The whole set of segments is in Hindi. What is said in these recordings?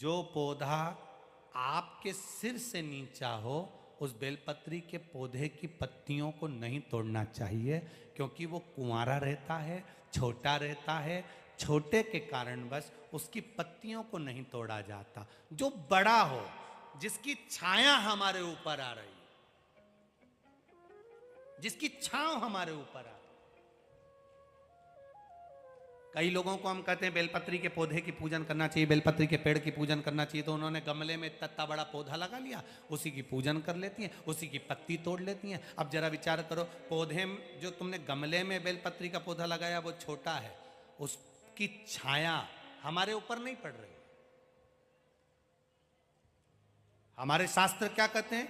जो पौधा आपके सिर से नीचा हो उस बेलपत्री के पौधे की पत्तियों को नहीं तोड़ना चाहिए, क्योंकि वो कुंवारा रहता है, छोटा रहता है। छोटे के कारण बस उसकी पत्तियों को नहीं तोड़ा जाता। जो बड़ा हो, जिसकी छाया हमारे ऊपर आ रही, जिसकी छांव हमारे ऊपर आ रही। कई लोगों को हम कहते हैं बेलपत्री के पौधे की पूजन करना चाहिए, बेलपत्री के पेड़ की पूजन करना चाहिए, तो उन्होंने गमले में इतना बड़ा पौधा लगा लिया, उसी की पूजन कर लेती हैं, उसी की पत्ती तोड़ लेती हैं। अब जरा विचार करो, पौधे जो तुमने गमले में बेलपत्री का पौधा लगाया वो छोटा है, उसकी छाया हमारे ऊपर नहीं पड़ रही। हमारे शास्त्र क्या कहते हैं?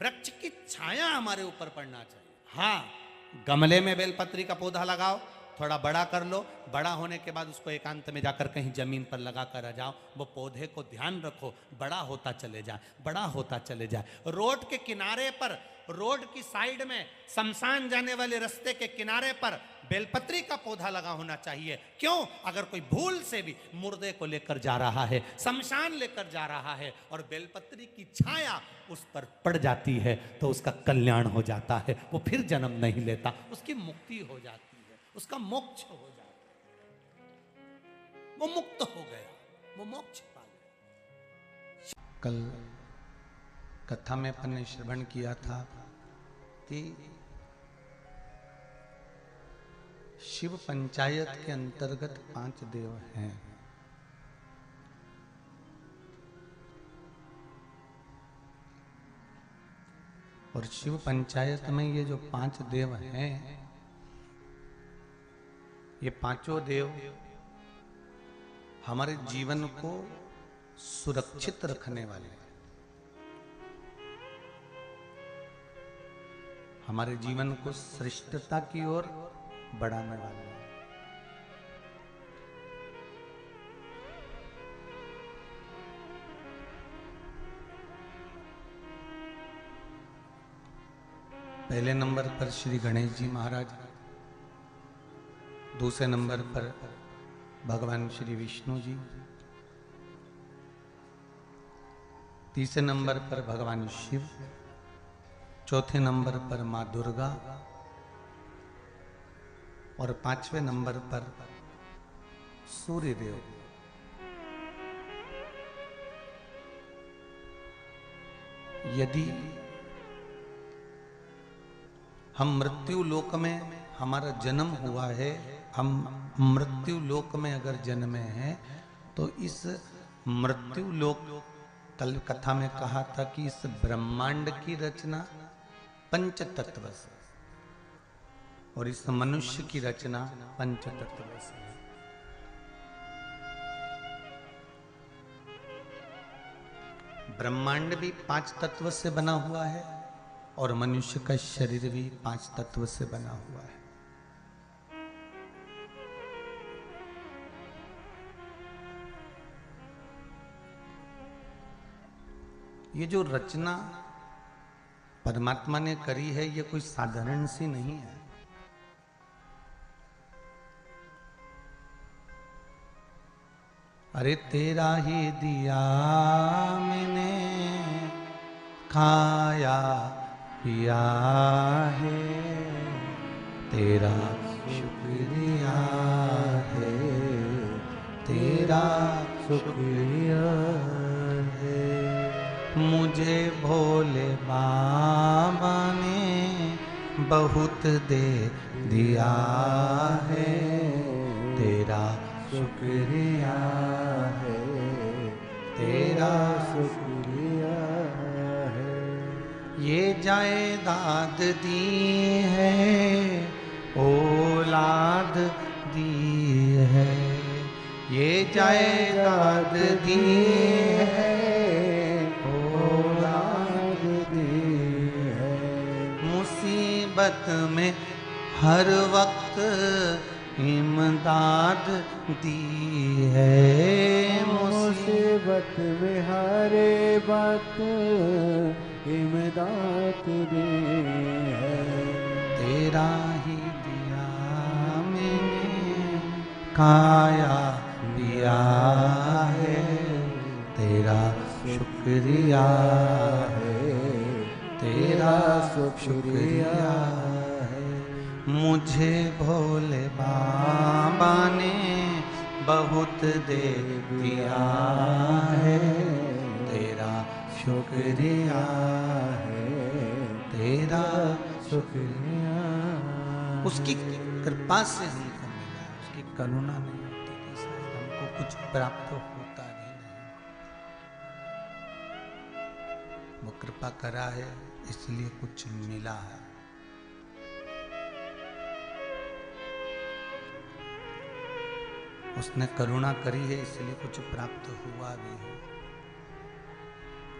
वृक्ष की छाया हमारे ऊपर पड़ना चाहिए। हाँ, गमले में बेलपत्री का पौधा लगाओ, थोड़ा बड़ा कर लो, बड़ा होने के बाद उसको एकांत में जाकर कहीं जमीन पर लगा कर आ जाओ। वो पौधे को ध्यान रखो, बड़ा होता चले जाए, बड़ा होता चले जाए। रोड के किनारे पर, रोड की साइड में, शमशान जाने वाले रास्ते के किनारे पर बेलपत्री का पौधा लगा होना चाहिए। क्यों? अगर कोई भूल से भी मुर्दे को लेकर जा रहा है, शमशान लेकर जा रहा है और बेलपत्री की छाया उस पर पड़ जाती है तो उसका कल्याण हो जाता है, वो फिर जन्म नहीं लेता, उसकी मुक्ति हो जाती है, उसका मोक्ष हो जाता है, वो मुक्त हो गया, वो मोक्ष पा गया। कल कथा में अपन ने श्रवण किया था कि शिव पंचायत के अंतर्गत 5 देव हैं। और शिव पंचायत में ये जो 5 देव हैं, ये पांचों देव हमारे जीवन को सुरक्षित रखने वाले हैं, हमारे जीवन को श्रेष्ठता की ओर बढ़ाने वाले हैं। पहले नंबर पर श्री गणेश जी महाराज, दूसरे नंबर पर भगवान श्री विष्णु जी, तीसरे नंबर पर भगवान शिव, चौथे नंबर पर मां दुर्गा और 5वें नंबर पर सूर्य देव। यदि हम मृत्यु लोक में हमारा जन्म हुआ है, हम मृत्यु लोक में अगर जन्मे हैं, तो इस मृत्यु लोक, कल कथा में कहा था कि इस ब्रह्मांड की रचना पंच तत्व से और इस मनुष्य की रचना पंच तत्व से है। ब्रह्मांड भी 5 तत्व से बना हुआ है और मनुष्य का शरीर भी 5 तत्व से बना हुआ है। ये जो रचना परमात्मा ने करी है, ये कोई साधारण सी नहीं है। अरे तेरा ही दिया मैंने, खाया पिया है, तेरा शुक्रिया है, तेरा शुक्रिया है। मुझे भोले बाबा ने बहुत दे दिया है, तेरा शुक्रिया है, तेरा शुक्रिया है। ये जायदाद दी है, औलाद दी है, ये जायदाद दी है, मुसीबत में हर वक्त इमदाद दी है, मुसीबत में हर वक्त इमदाद दी है। तेरा ही दिया मैंने, खाया पिया है, तेरा शुक्रिया है, तेरा शुक्रिया है। मुझे भोले बाबा ने बहुत दे दिया है, तेरा शुक्रिया है, तेरा शुक्रिया। उसकी कृपा से हमको मिला, उसकी करुणा नहीं होती तो शायद हमको कुछ प्राप्त होता भी नहीं। वो कृपा करा है इसलिए कुछ मिला है। उसने करुणा करी है इसलिए कुछ प्राप्त हुआ भी है।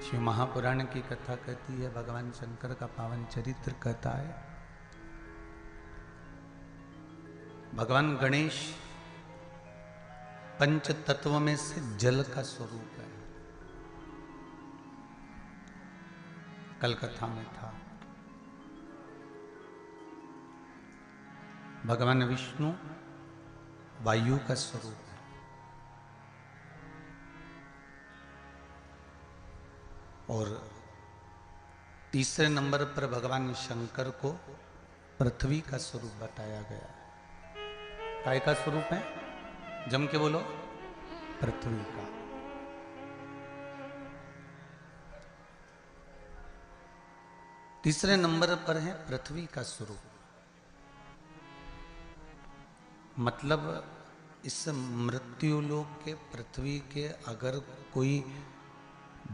शिव महापुराण की कथा कहती है, भगवान शंकर का पावन चरित्र कहता है, भगवान गणेश पंच तत्व में से जल का स्वरूप है। कल कथा में था। भगवान विष्णु वायु का स्वरूप है और तीसरे नंबर पर भगवान शंकर को पृथ्वी का स्वरूप बताया गया है। काय का स्वरूप है? जम के बोलो। पृथ्वी का। तीसरे नंबर पर है पृथ्वी का स्वरूप। मतलब इस मृत्युलोक के पृथ्वी के अगर कोई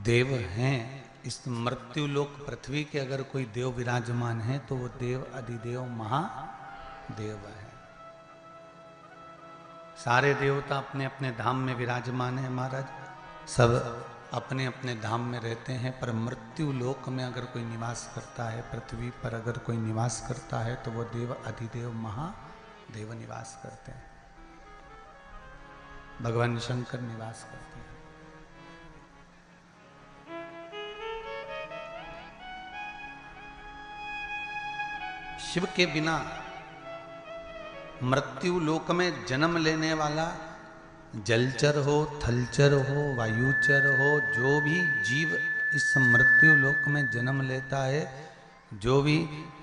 देव हैं, इस मृत्युलोक पृथ्वी के अगर कोई देव विराजमान है तो वो देव अधिदेव महादेव है। सारे देवता अपने अपने धाम में विराजमान है महाराज, सब अपने अपने धाम में रहते हैं, पर मृत्यु लोक में अगर कोई निवास करता है, पृथ्वी पर अगर कोई निवास करता है तो वो देव अधिदेव महादेव निवास करते हैं, भगवान शंकर निवास करते हैं। शिव के बिना मृत्यु लोक में जन्म लेने वाला जलचर हो, थलचर हो, वायुचर हो, जो भी जीव इस मृत्यु लोक में जन्म लेता है, जो भी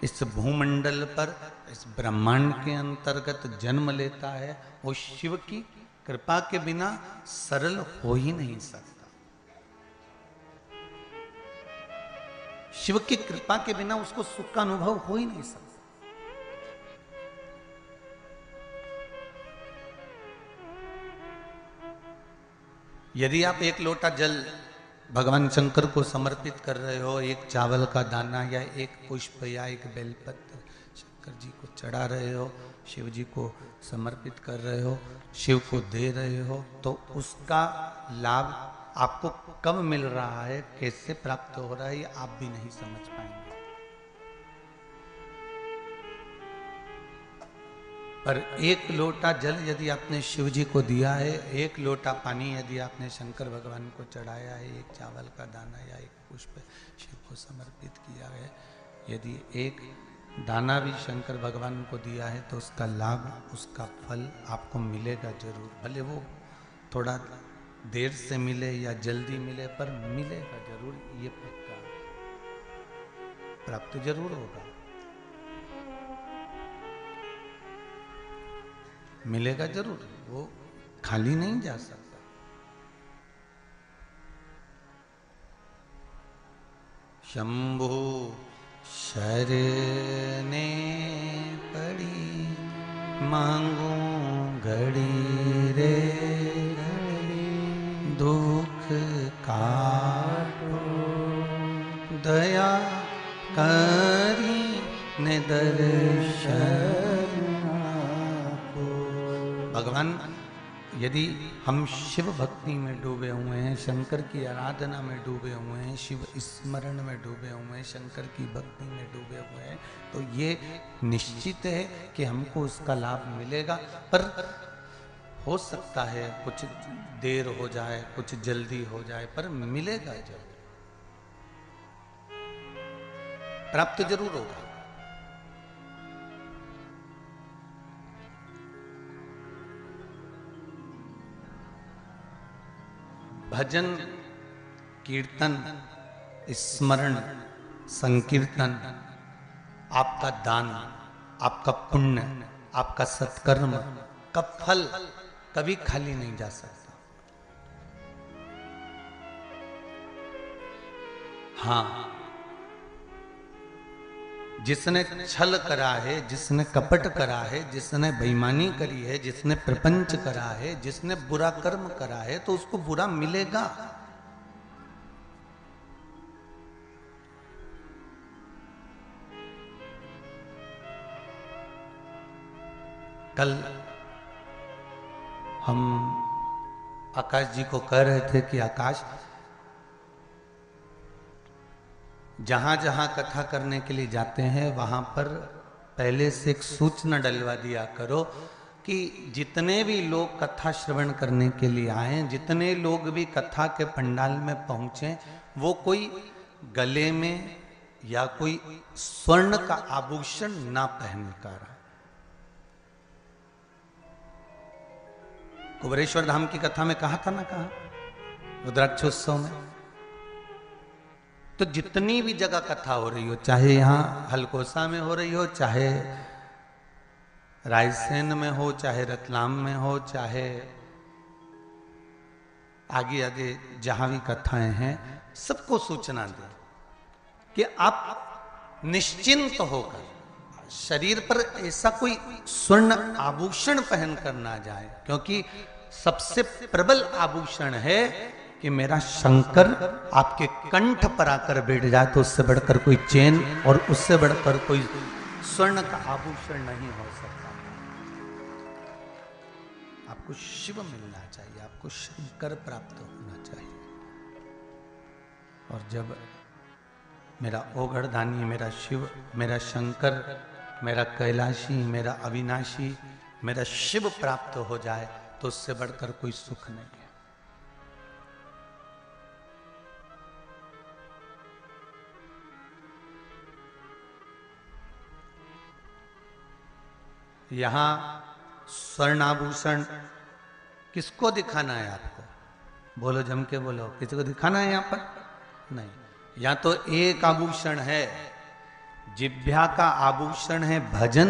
इस भूमंडल पर इस ब्रह्मांड के अंतर्गत जन्म लेता है, वो शिव की कृपा के बिना सरल हो ही नहीं सकता। शिव की कृपा के बिना उसको सुख का अनुभव हो ही नहीं सकता। यदि आप एक लोटा जल भगवान शंकर को समर्पित कर रहे हो, एक चावल का दाना या एक पुष्प या एक बेलपत्र शंकर जी को चढ़ा रहे हो, शिव जी को समर्पित कर रहे हो, शिव को दे रहे हो, तो उसका लाभ आपको कब मिल रहा है, कैसे प्राप्त हो रहा है, ये आप भी नहीं समझ पाएंगे। पर एक लोटा जल यदि आपने शिव जी को दिया है, एक लोटा पानी यदि आपने शंकर भगवान को चढ़ाया है, एक चावल का दाना या एक पुष्प शिव को समर्पित किया है, यदि एक दाना भी शंकर भगवान को दिया है तो उसका लाभ, उसका फल आपको मिलेगा जरूर। भले वो थोड़ा देर से मिले या जल्दी मिले, पर मिलेगा जरूर, ये पक्का प्राप्त जरूर होगा, मिलेगा जरूर, वो खाली नहीं जा सकता। शंभु शरणे पड़ी मांगू घड़ी रे घड़ी, दुख काटो दया करी ने दर्शन। भगवान यदि हम शिव भक्ति में डूबे हुए हैं, शंकर की आराधना में डूबे हुए हैं, शिव स्मरण में डूबे हुए हैं, शंकर की भक्ति में डूबे हुए हैं, तो ये निश्चित है कि हमको उसका लाभ मिलेगा। पर हो सकता है कुछ देर हो जाए, कुछ जल्दी हो जाए, पर मिलेगा जरूर, प्राप्त जरूर होगा। भजन कीर्तन, स्मरण, संकीर्तन, आपका दान, आपका पुण्य, आपका सत्कर्म का फल कभी खाली नहीं जा सकता। हाँ, जिसने छल करा है, जिसने कपट करा है, जिसने बेईमानी करी है, जिसने प्रपंच करा है, जिसने बुरा कर्म करा है, तो उसको बुरा मिलेगा। कल हम आकाश जी को कह रहे थे कि आकाश, जहां जहां कथा करने के लिए जाते हैं वहां पर पहले से एक सूचना डलवा दिया करो कि जितने भी लोग कथा श्रवण करने के लिए आए, जितने लोग भी कथा के पंडाल में पहुंचे, वो कोई गले में या कोई स्वर्ण का आभूषण ना पहन कर। कुबेरेश्वर धाम की कथा में कहा था ना, कहा रुद्राक्षोत्सव में, तो जितनी भी जगह कथा हो रही हो, चाहे यहां हलकोसा में हो रही हो, चाहे रायसेन में हो, चाहे रतलाम में हो, चाहे आगे आगे जहां भी कथाएं हैं, सबको सूचना दे कि आप निश्चिंत होकर शरीर पर ऐसा कोई स्वर्ण आभूषण पहन कर ना जाए, क्योंकि सबसे प्रबल आभूषण है कि मेरा शंकर आपके कंठ पर आकर बैठ जाए, तो उससे बढ़कर कोई चेन और उससे बढ़कर कोई स्वर्ण का आभूषण नहीं हो सकता। आपको शिव मिलना चाहिए, आपको शंकर प्राप्त होना चाहिए। और जब मेरा ओघड़दानी, मेरा शिव, मेरा शंकर, मेरा कैलाशी, मेरा अविनाशी, मेरा शिव प्राप्त हो जाए, तो उससे बढ़कर कोई सुख नहीं है। यहां स्वर्णाभूषण किसको दिखाना है आपको? बोलो, जम के बोलो, किसी को दिखाना है यहां पर? नहीं। या तो एक आभूषण है, जिह्वा का आभूषण है भजन,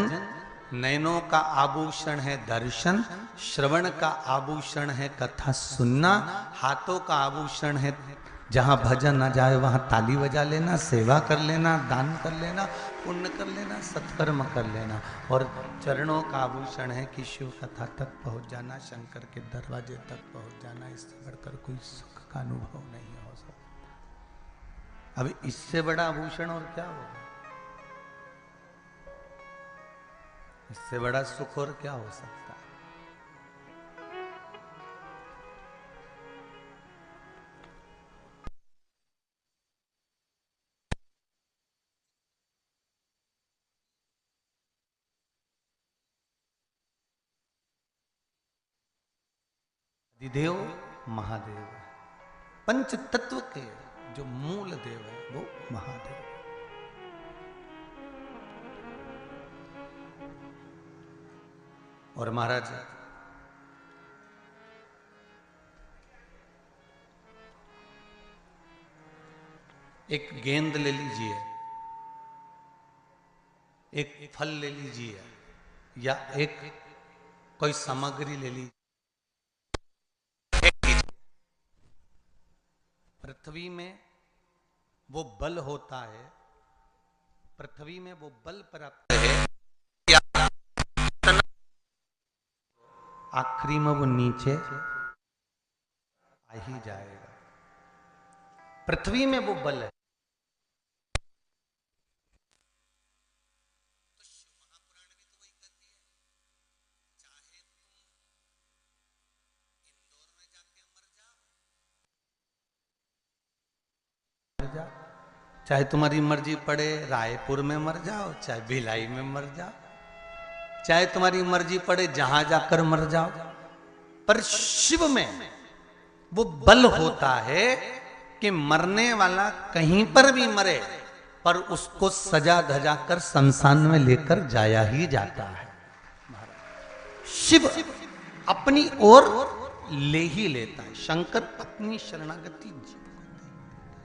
नैनों का आभूषण है दर्शन, श्रवण का आभूषण है कथा सुनना, हाथों का आभूषण है जहां भजन ना जाए वहां ताली बजा लेना, सेवा कर लेना, दान कर लेना, पुण्य कर लेना, सत्कर्म कर लेना, और चरणों का आभूषण है कि शिव कथा तक पहुंच जाना, शंकर के दरवाजे तक पहुंच जाना। इससे बढ़कर कोई सुख का अनुभव नहीं हो सकता। अब इससे बड़ा आभूषण और क्या होगा? इससे बड़ा सुख और क्या हो सकता है? देव महादेव, पंच तत्व के जो मूल देव है वो महादेव। और महाराज एक गेंद ले लीजिए, एक फल ले लीजिए, या एक कोई सामग्री ले लीजिए, पृथ्वी में वो बल होता है, पृथ्वी में वो बल प्राप्त है, आखिरी में वो नीचे आ ही जाएगा। पृथ्वी में वो बल है। चाहे तुम्हारी मर्जी पड़े रायपुर में मर जाओ, चाहे भिलाई में मर जाओ, चाहे तुम्हारी मर्जी पड़े जहां जाकर मर जाओ, पर शिव में वो बल होता है कि मरने वाला कहीं पर भी मरे पर उसको सजा धजा कर शमशान में लेकर जाया ही जाता है। शिव अपनी ओर ले ही लेता है। शंकर अपनी शरणागति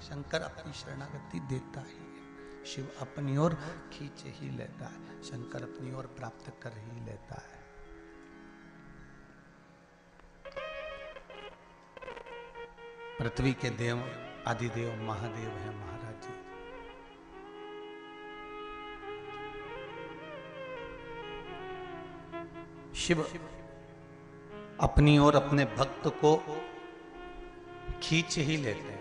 शंकर अपनी शरणागति देता ही है, शिव अपनी ओर खींच ही लेता है, शंकर अपनी ओर प्राप्त कर ही लेता है। पृथ्वी के देव आदिदेव महादेव है महाराज जी। शिव अपनी ओर अपने भक्त को खींच ही लेते हैं।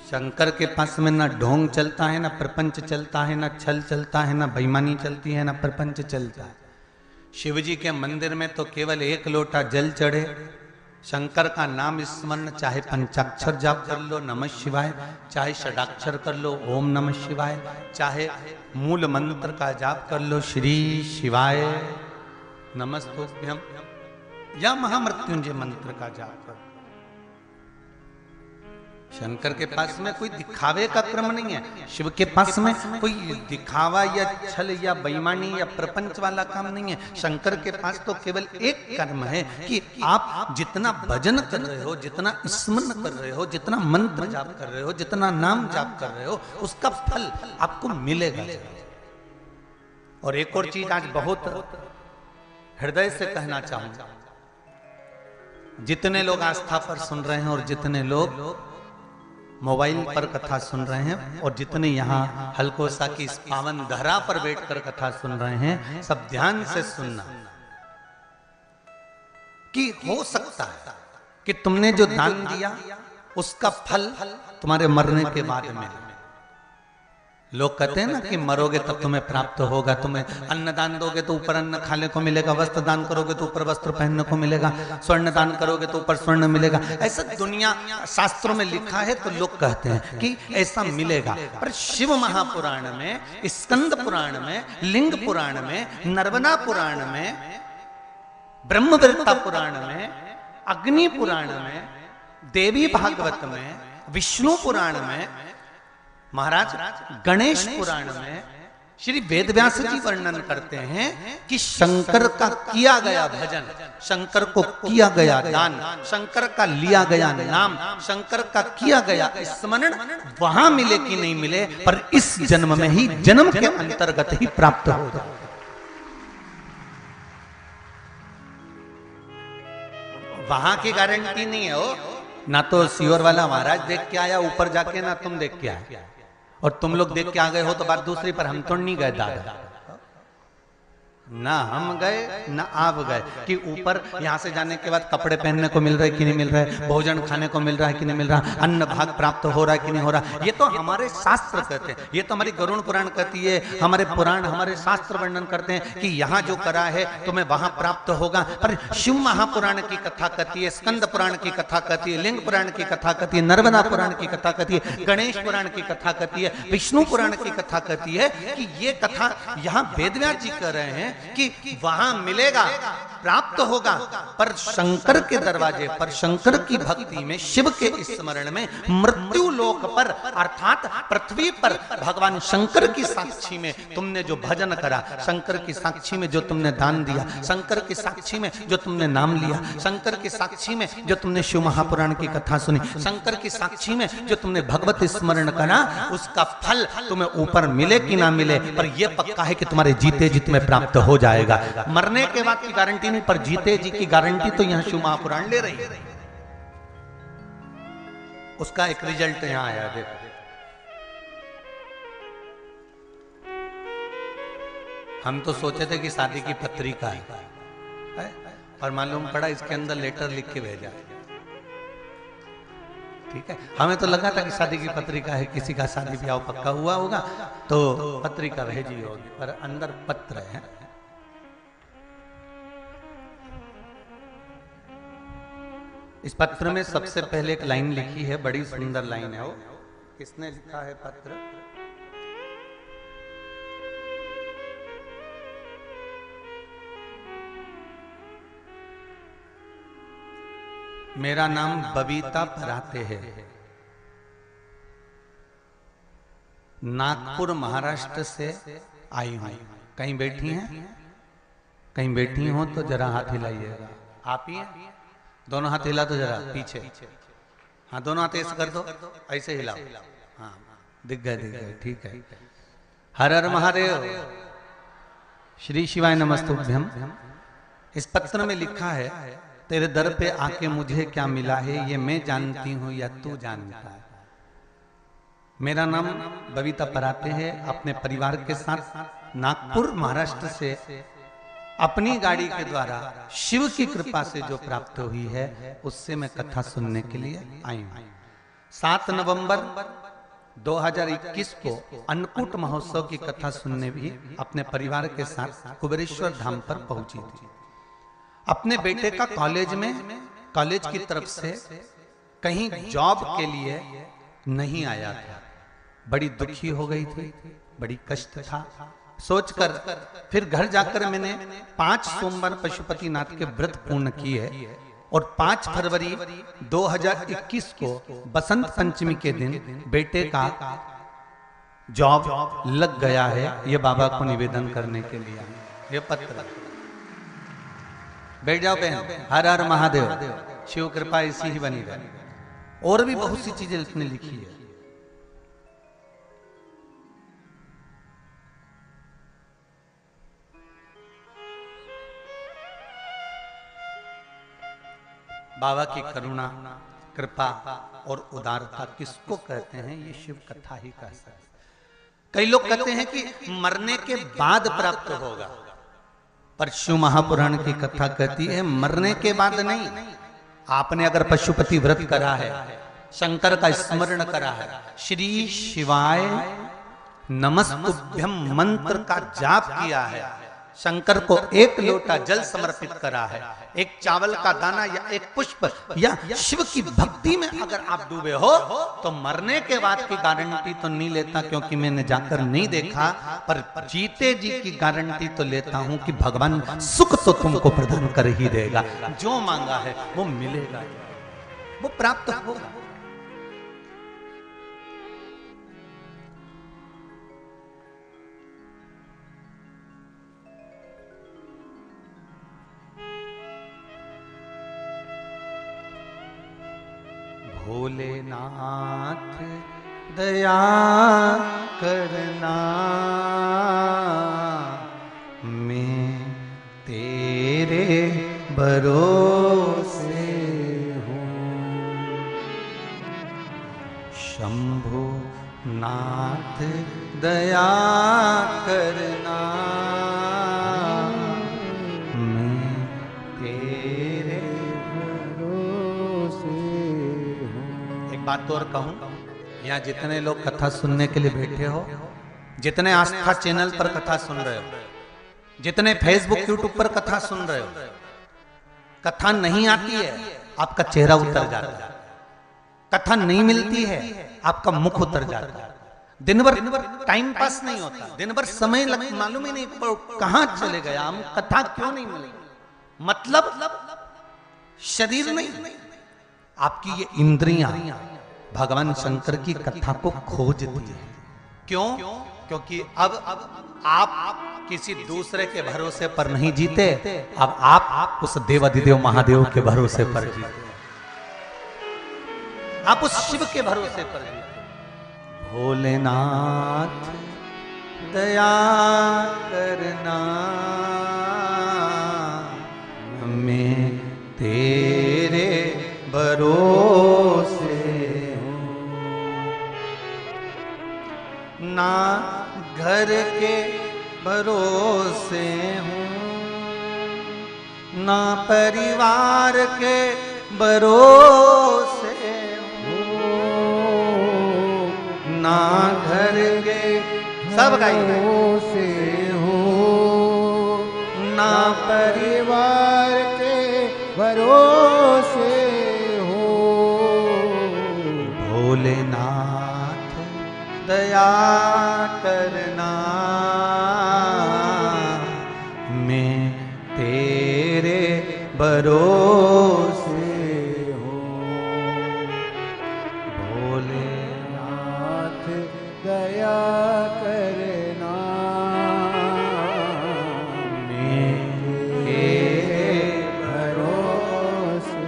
शंकर के पास में ना ढोंग चलता है, ना प्रपंच चलता है, ना छल चलता है, ना बेईमानी चलती है, ना प्रपंच चलता है। शिव जी के मंदिर में तो केवल एक लोटा जल चढ़े, शंकर का नाम स्मरण, चाहे पंचाक्षर जाप कर लो नमः शिवाय, चाहे षडाक्षर कर लो ओम नमः शिवाय, चाहे मूल मंत्र का जाप कर लो श्री शिवाय नमस्तुभ्यम, या महामृत्युंजय मंत्र का जाप कर। शंकर के पास में कोई दिखावे का क्रम नहीं है, शिव के पास में कोई दिखावा या छल या बेईमानी या प्रपंच वाला काम नहीं है। शंकर के पास तो केवल एक कर्म है कि आप जितना भजन कर रहे हो, जितना स्मरण कर रहे हो, जितना मंत्र जाप कर रहे हो, जितना नाम जाप कर रहे हो, उसका फल आपको मिलेगा। और एक और चीज आज बहुत हृदय से कहना चाहूंगा, जितने लोग आस्था पर सुन रहे हैं और जितने लोग मोबाइल पर कथा सुन रहे हैं और जितने यहाँ हलकोसा की इस पावन धरा पर बैठकर कथा सुन रहे हैं, सब ध्यान से सुनना कि हो सकता है कि तुमने जो दान दिया उसका फल तुम्हारे मरने के बाद मिले। लोग कहते हैं ना कि मरोगे तब तुम्हें प्राप्त होगा, तुम्हें अन्न दान दोगे तो ऊपर अन्न खाने को मिलेगा, वस्त्र दान करोगे तो ऊपर वस्त्र पहनने को मिलेगा, स्वर्ण दान करोगे तो ऊपर स्वर्ण मिलेगा। ऐसा दुनिया शास्त्रों में लिखा है तो लोग कहते हैं कि ऐसा मिलेगा। पर शिव महापुराण में, स्कंद पुराण में, लिंग पुराण में, नर्मदा पुराण में, ब्रह्मवृत्ता पुराण में, अग्नि पुराण में, देवी भागवत में, विष्णु पुराण में, महाराज गणेश पुराण में श्री वेदव्यास जी वर्णन करते हैं कि शंकर का किया गया भजन, शंकर को किया गया दान, शंकर का लिया गया नाम, शंकर का किया गया स्मरण वहां मिले कि नहीं मिले, पर इस जन्म में ही, जन्म के अंतर्गत ही प्राप्त हो जाए। वहां की गारंटी नहीं है हो, ना तो सीवर वाला महाराज देख के आया ऊपर जाके, ना तुम देख के आए, और तुम लोग देख के आ गए हो तो बात दूसरी, पर हम तो नहीं गए दादा, ना हम गए ना आप गए कि ऊपर यहाँ से जाने के बाद कपड़े पहनने को मिल रहे कि नहीं मिल रहे, भोजन खाने को मिल रहा है कि नहीं मिल रहा, अन्न भाग प्राप्त हो रहा है कि नहीं हो रहा। ये तो हमारे शास्त्र कहते हैं, ये तो हमारी गरुड़ पुराण कहती है, हमारे पुराण, हमारे शास्त्र वर्णन करते हैं कि यहाँ जो करा है तुम्हें वहां प्राप्त होगा। पर शिव महापुराण की कथा कहती है, स्कंद पुराण की कथा कहती है, लिंग पुराण की कथा कहती है, नर्मदा पुराण की कथा कहती है, गणेश पुराण की कथा कहती है, विष्णु पुराण की कथा कहती है कि ये कथा यहाँ वेदव्यास जी कह रहे हैं कि वहां मिलेगा, प्राप्त होगा। पर शंकर के दरवाजे पर, शंकर की भक्ति में, शिव के स्मरण में, मृत्यु लोक पर अर्थात पृथ्वी पर भगवान शंकर की साक्षी में तुमने जो भजन करा, शंकर की साक्षी में जो तुमने दान दिया, शंकर की साक्षी में जो तुमने नाम लिया, शंकर की साक्षी में जो तुमने शिव महापुराण की कथा सुनी, शंकर की साक्षी में जो तुमने भगवत स्मरण करा, उसका फल तुम्हें ऊपर मिले कि ना मिले, पर यह पक्का है कि तुम्हारे जीते जीत में प्राप्त हो जाएगा। मरने के बाद की गारंटी नहीं, पर जीते जी की गारंटी तो यहां शिव महापुराण ले रही है। उसका एक रिजल्ट यहां आया, देखो। हम तो सोचे थे कि शादी की पत्रिका है, और मालूम पड़ा इसके अंदर लेटर लिख के भेजा है। ठीक है, हमें तो लगा था कि शादी की पत्रिका है, किसी का शादी ब्याह पक्का हुआ होगा तो पत्रिका भेजी होगी, पर अंदर पत्र है। इस पत्र में सबसे पहले एक लाइन लिखी है, बड़ी सुंदर लाइन है वो। किसने लिखा है पत्र? मेरा नाम बबीता पराते है, नागपुर महाराष्ट्र से आई हूं। कहीं बैठी हैं? कहीं बैठी हो तो जरा हाथ हिलाइएगा। आप ही हैं? दोनों हाथ हिला तो जरा पीछे। हाँ दोनों हाथ ऐसे कर दो, ऐसे हिलाओ। हाँ दिख गए, ठीक है। हर हर महादेव। श्री शिवाय नमस्तुभ्यम। इस पत्र में लिखा है, तेरे दर पे आके मुझे क्या मिला है ये मैं जानती हूं या तू जानता है। मेरा नाम बबीता पराते है। अपने परिवार के साथ नागपुर महाराष्ट्र से अपनी गाड़ी के द्वारा शिव की कृपा से जो प्राप्त हुई है उससे मैं कथा सुनने के लिए आई हूं। 7 नवंबर 2021 को अन्नकूट महोत्सव की कथा सुनने भी अपने परिवार के साथ कुबेरेश्वर धाम पर पहुंची थी। अपने बेटे का कॉलेज की तरफ से कहीं जॉब के लिए नहीं आया था। बड़ी दुखी हो गई थी, बड़ी कष्ट था। सोचकर फिर घर जाकर मैंने 5 सोमवार पशुपतिनाथ के व्रत पूर्ण किए और 5 फरवरी 2021 को बसंत पंचमी के दिन बेटे का जॉब लग गया है, ये बाबा को निवेदन करने के लिए ये पत्र। बैठ जाओ बहन। हर हर महादेव। शिव कृपा ऐसी ही बनी रहे। और भी बहुत सी चीजें इसने लिखी है। बाबा की करुणा, कृपा और उदारता किसको कहते हैं ये शिव कथा ही कह सकते। कई लोग कहते हैं कि मरने के बाद प्राप्त होगा, पर शिव महापुराण की कथा कहती है मरने के बाद नहीं। आपने अगर पशुपति व्रत करा है, शंकर का स्मरण करा है, श्री शिवाय नमस्तुभ्यम मंत्र का जाप किया है, शंकर को 1 लोटा जल समर्पित करा है, एक चावल का दाना या एक पुष्प या शिव की भक्ति में अगर आप डूबे हो तो मरने के बाद की गारंटी तो नहीं लेता, क्योंकि मैंने जाकर नहीं देखा, पर जीते जी की गारंटी तो लेता हूं कि भगवान सुख तो तुमको प्रदान कर ही देगा। जो मांगा है वो मिलेगा, वो प्राप्त होगा। भोलेनाथ दया करना, मैं तेरे भरोसे हूँ। शंभु नाथ दया करना, मैं तेरे बात और कहूं, यहाँ जितने लोग कथा सुनने के लिए बैठे हो, जितने आस्था चैनल पर कथा सुन रहे हो, जितने फेसबुक यूट्यूब पर कथा सुन रहे हो, कथा नहीं आती है आपका चेहरा उतर जाता है, कथा नहीं मिलती है आपका मुख उतर जाता है, दिन भर टाइम पास नहीं होता, दिन भर समय मालूम ही नहीं कहां चले गया, हम कथा क्यों नहीं मिली। मतलब शरीर नहीं, आपकी ये इंद्रियां भगवान शंकर की कथा को खोजती है। क्यों? क्योंकि अब आप किसी दूसरे के भरोसे पर नहीं जीते, अब आप उस देवाधिदेव महादेव के भरोसे पर जीते, आप उस शिव के भरोसे पर जीते। भोलेनाथ दया करना, मैं तेरे भरोसे हूँ। ना घर के भरोसे हूँ, ना परिवार के भरोसे हूँ, ना घर के सब भरोसे हूँ, ना परिवार के भरोसे हो। भोलेनाथ दया करना, मैं तेरे भरोसे हूँ। भोलेनाथ दया करना, मैं तेरे भरोसे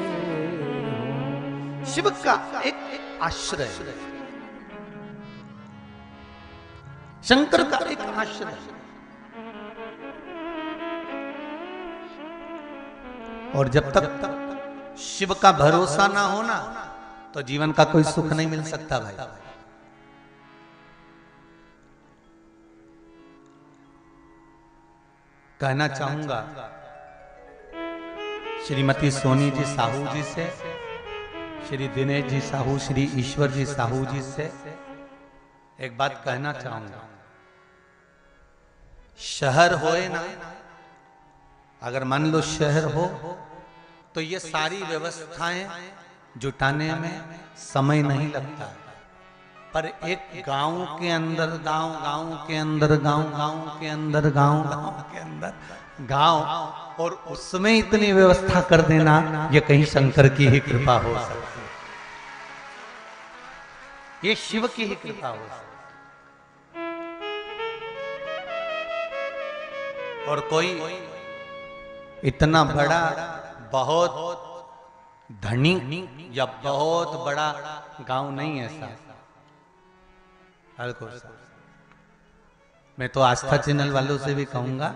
हूँ। शिव का एक आश्रय, शंकर का एक आश्रय। और जब तक शिव का भरोसा ना हो ना, तो जीवन का कोई सुख नहीं मिल सकता भाई। कहना चाहूंगा श्रीमती सोनी जी साहू जी से, श्री दिनेश जी साहू, श्री ईश्वर जी साहू जी से एक बात कहना चाहूंगा। शहर होए ना, अगर मान लो शहर हो, तो ये सारी व्यवस्थाएं जुटाने में समय नहीं लगता। पर एक गांव के अंदर गांव, गांव के अंदर गांव, गांव के अंदर गांव, गांव के अंदर गांव, और उसमें इतनी व्यवस्था कर देना, ये कहीं शंकर की ही कृपा हो सकती है, ये शिव की ही कृपा हो सकती है। और कोई इतना बड़ा, बहुत धनी या बहुत बड़ा गांव नहीं है ऐसा। मैं तो आस्था चैनल वालों से भी कहूंगा,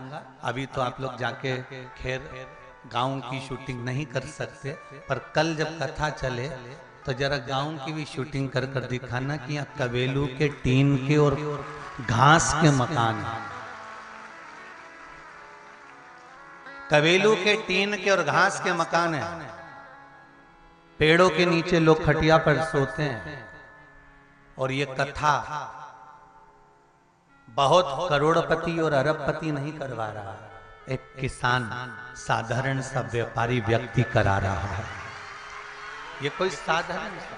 अभी तो आप लोग जाके खैर गांव की शूटिंग नहीं कर सकते, पर कल जब कथा चले तो जरा गांव की भी शूटिंग कर कर दिखाना कि यहाँ कबेलू के टीन के और घास के मकान, कबेलू के टीन के और घास के मकान है। पेड़ों के नीचे लोग खटिया पर सोते हैं। और ये कथा बहुत करोड़पति और अरबपति नहीं करवा रहा है, एक किसान, साधारण सा व्यापारी व्यक्ति करा रहा है। ये कोई साधारण सा,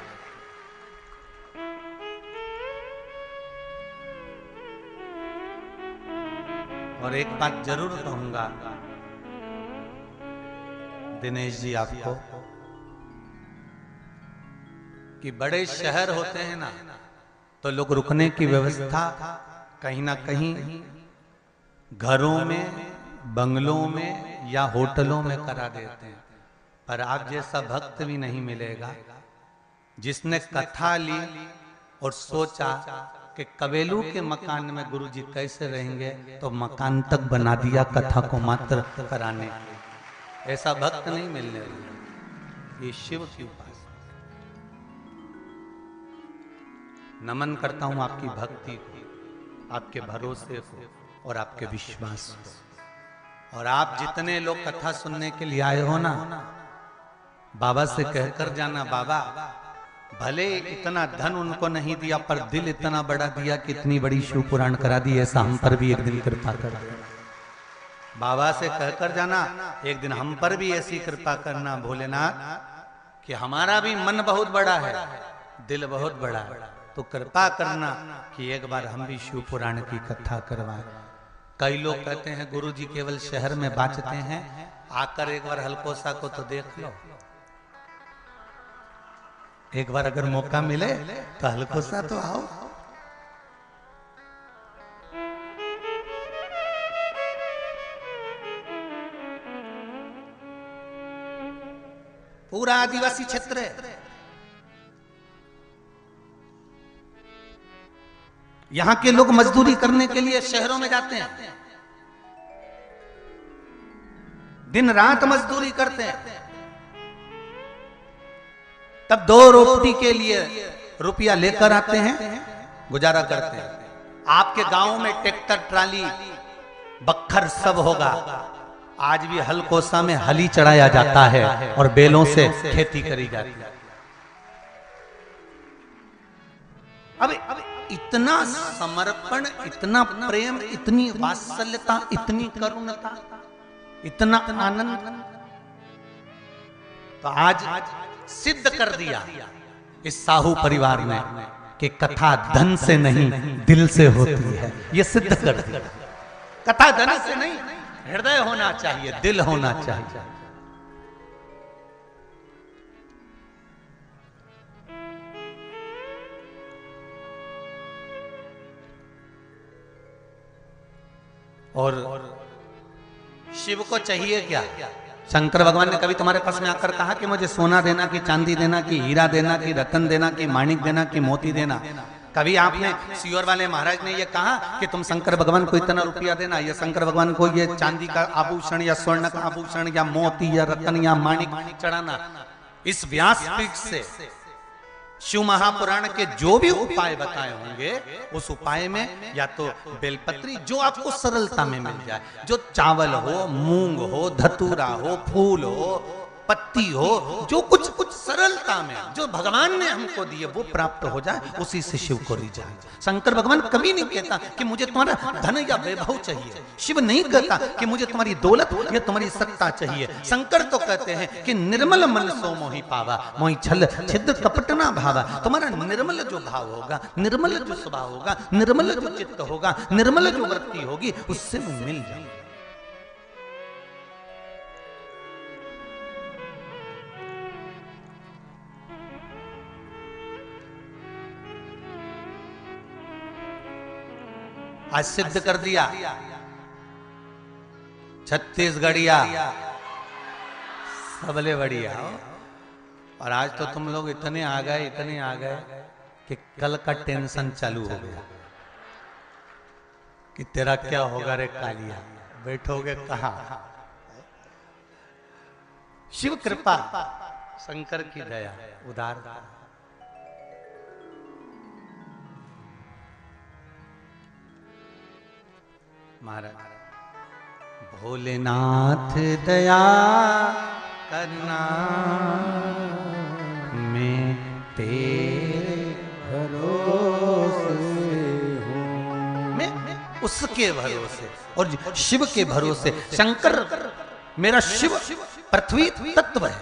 और एक बात जरूर कहूंगा दिनेश जी आपको, कि बड़े शहर होते हैं ना, तो लोग रुकने की व्यवस्था कहीं ना कहीं घरों में, बंगलों में या होटलों में करा देते हैं। पर आप जैसा भक्त भी नहीं मिलेगा जिसने कथा ली और सोचा कि कबेलू के मकान में गुरुजी कैसे रहेंगे, तो मकान तक बना दिया कथा को मात्र कराने के। ऐसा भक्त नहीं मिलने वाला। ये शिव की उपासना। नमन करता हूं आपकी भक्ति को, आपके भरोसे को और आपके विश्वास को। और आप जितने लोग कथा सुनने के लिए आए हो ना, बाबा से कहकर जाना, बाबा भले इतना धन उनको नहीं दिया, पर दिल इतना बड़ा दिया कि इतनी बड़ी शिव पुराण करा दी, ऐसा हम पर भी एक दिन कृपा कर देना। बाबा से कहकर जाना, एक दिन हम पर भी ऐसी कृपा करना भोलेनाथ कि हमारा भी मन बहुत बड़ा है, दिल बहुत बड़ा है, तो कृपा करना कि एक बार हम भी शिव पुराण की कथा करवाएं। कई लोग कहते हैं गुरुजी केवल शहर में बाँचते हैं, आकर एक बार हलकोसा को तो देख लो। एक बार अगर मौका मिले तो हलकोसा तो आओ। पूरा आदिवासी क्षेत्र है, यहां के लोग मजदूरी करने के लिए शहरों में जाते हैं, दिन रात मजदूरी करते हैं, तब 2 रोटी के लिए रुपया लेकर आते हैं, गुजारा करते हैं। आपके गांव में ट्रैक्टर, ट्राली, बखर सब होगा, आज भी हलकोसा में हली चढ़ाया जाता है और बैलों से खेती करी जाती है। अब इतना समर्पण, इतना प्रेम, इतनी वात्सल्यता, इतनी करुणता, इतना आनंद, तो आज सिद्ध कर दिया इस साहू परिवार ने कि कथा धन से नहीं दिल से होती है। ये सिद्ध कर दिया, कथा धन से नहीं, हृदय होना चाहिए, दिल होना चाहिए। और शिव को चाहिए क्या? शंकर भगवान ने कभी तुम्हारे पास में आकर कहा कि मुझे सोना देना, कि चांदी देना, कि हीरा देना, कि रतन देना, कि माणिक देना, कि मोती देना? कभी आपने सियोर वाले महाराज ने ये कहा कि तुम शंकर भगवान को इतना रुपया देना, या शंकर भगवान को ये चांदी का आभूषण या स्वर्ण का आभूषण या मोती या रतन या माणिक चढ़ाना? इस व्यासपीठ से शिव महापुराण के जो भी उपाय बताए होंगे, उस उपाय में या तो बेलपत्री जो आपको सरलता में मिल जाए, जो चावल हो, मूंग हो, धतूरा हो, फूल हो, पत्ती हो, जो कुछ कुछ सरलता में जो भगवान ने हमको दिए वो प्राप्त हो जाए, उसी से शिव को रिझाए। शंकर भगवान कभी नहीं कहता कि मुझे तुम्हारा धन या वैभव चाहिए। शिव नहीं कहता कि मुझे तुम्हारी दौलत या तुम्हारी सत्ता चाहिए। शंकर तो कहते हैं कि निर्मल मन सो मोहि पावा, मोहि छल छिद्र कपट ना भावा। तुम्हारा निर्मल जो भाव होगा, निर्मल जो स्वभाव होगा, निर्मल जो चित्त होगा, निर्मल जो वृत्ति होगी, उससे मैं मिल जाऊंगा। आज सिद्ध कर दिया छत्तीसगढ़िया सबले बढ़िया। और आज तो तुम लोग इतने आ गए कि कल का टेंशन चालू हो गया कि तेरा क्या होगा रे कालिया, बैठोगे कहा? शिव कृपा, शंकर की दया, उदारता। महाराज, भोलेनाथ दया करना, मैं तेरे भरोसे हूँ। मैं उसके भरोसे और शिव के भरोसे। शंकर मेरा शिव पृथ्वी तत्व है।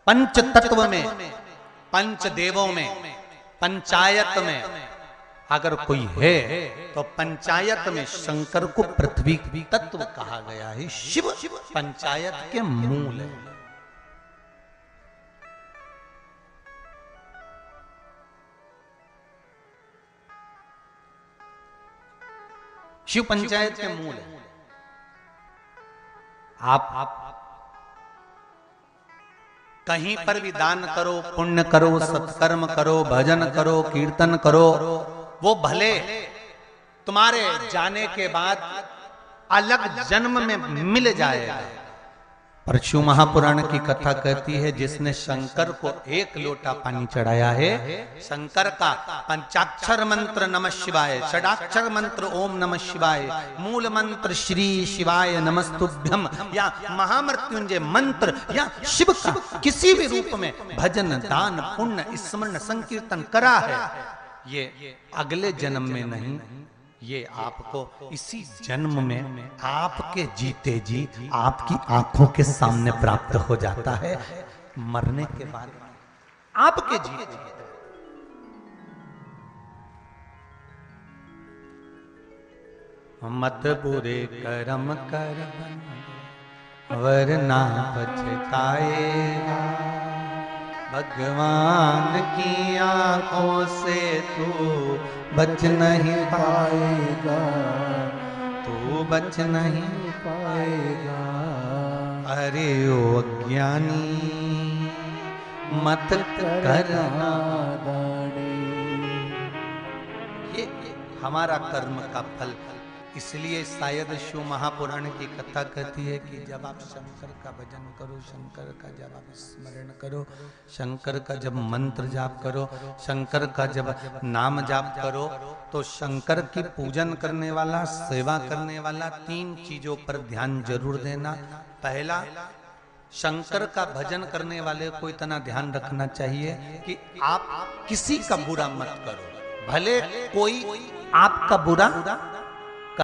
पंच तत्व में, पंच देवों में, पंचायत में अगर कोई है तो पंचायत में शंकर को पृथ्वी तत्व कहा गया है। शिव पंचायत के मूल है। शिव पंचायत के मूल है। आप कहीं पर भी दान करो, पुण्य करो, सत्कर्म करो, भजन करो, कीर्तन करो, वो भले तुम्हारे जाने के बाद अलग जन्म में मिल जाएगा, पर शिव महापुराण की कथा कहती है जिसने शंकर को एक लोटा पानी चढ़ाया है, शंकर का पंचाक्षर मंत्र नमः शिवाय, षडाक्षर मंत्र ओम नमः शिवाय, मूल मंत्र श्री शिवाय नमस्तुभ्यम या महामृत्युंजय मंत्र या शिव का किसी भी रूप में भजन, दान, पुण्य, स्मरण, संकीर्तन करा है, ये अगले जन्म में नहीं, ये आपको इसी जन्म में आपके जीते जी आपकी आंखों के सामने प्राप्त हो जाता है। मरने के बाद आपके जीते मत बुरे कर्म कर वरना पछताएगा, भगवान की आंखों से तू बच नहीं पाएगा, तू बच नहीं पाएगा। अरे ओ अज्ञानी मत करना दानी। ये हमारा कर्म का फल। इसलिए शायद शिव महापुराण की कथा कहती है कि जब आप शंकर का भजन करो, शंकर का जब आप स्मरण करो, शंकर का जब मंत्र जाप करो, शंकर का जब नाम जाप करो, तो शंकर की पूजन करने वाला, सेवा करने वाला 3 चीजों पर ध्यान जरूर देना। पहला, शंकर का भजन करने वाले को इतना ध्यान रखना चाहिए कि आप किसी का बुरा मत करो, भले कोई आपका बुरा